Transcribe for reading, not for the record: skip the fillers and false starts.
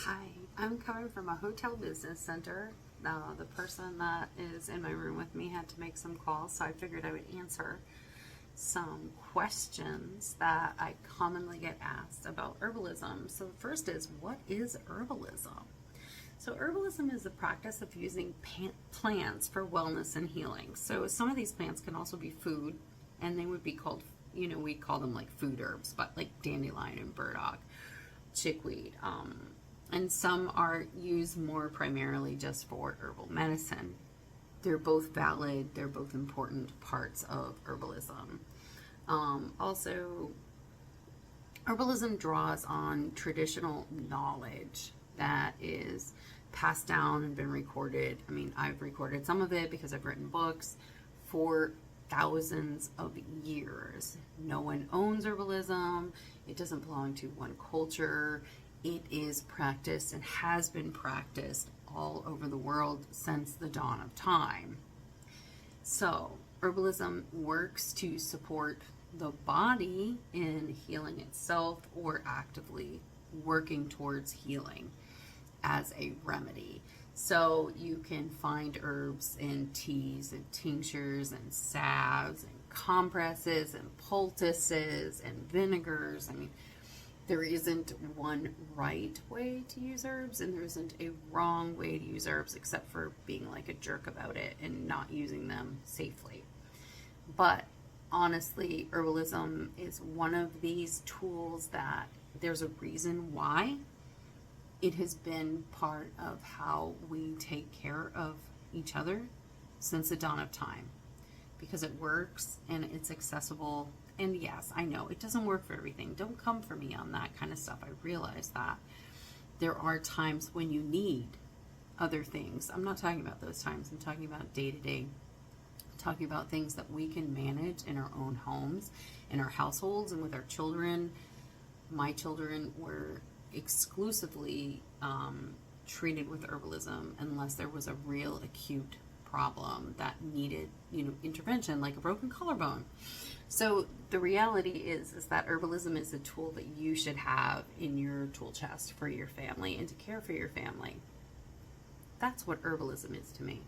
Hi, I'm coming from a hotel business center. The person that is in my room with me had to make some calls, so I figured I would answer some questions that I commonly get asked about herbalism. So the first is, what is herbalism? So herbalism is the practice of using plants for wellness and healing. So some of these plants can also be food, and they would be called, we call them like food herbs, but like dandelion and burdock, chickweed, and some are used more primarily just for herbal medicine. They're both valid, they're both important parts of herbalism. Also, herbalism draws on traditional knowledge that is passed down and been recorded. I mean, I've recorded some of it because I've written books for thousands of years. No one owns herbalism. It doesn't belong to one culture. It is practiced and has been practiced all over the world since the dawn of time. So, herbalism works to support the body in healing itself or actively working towards healing as a remedy. So you can find herbs in teas and tinctures and salves and compresses and poultices and vinegars. I mean, there isn't one right way to use herbs, and there isn't a wrong way to use herbs, except for being like a jerk about it and not using them safely. But honestly, herbalism is one of these tools that there's a reason why it has been part of how we take care of each other since the dawn of time, because it works and it's accessible. And yes, I know it doesn't work for everything. Don't come for me on that kind of stuff. I realize that there are times when you need other things. I'm not talking about those times. I'm talking about day to day. I'm talking about things that we can manage in our own homes, in our households, and with our children. My children were exclusively treated with herbalism unless there was a real acute problem that needed, intervention, like a broken collarbone. So the reality is that herbalism is a tool that you should have in your tool chest for your family and to care for your family. That's what herbalism is to me.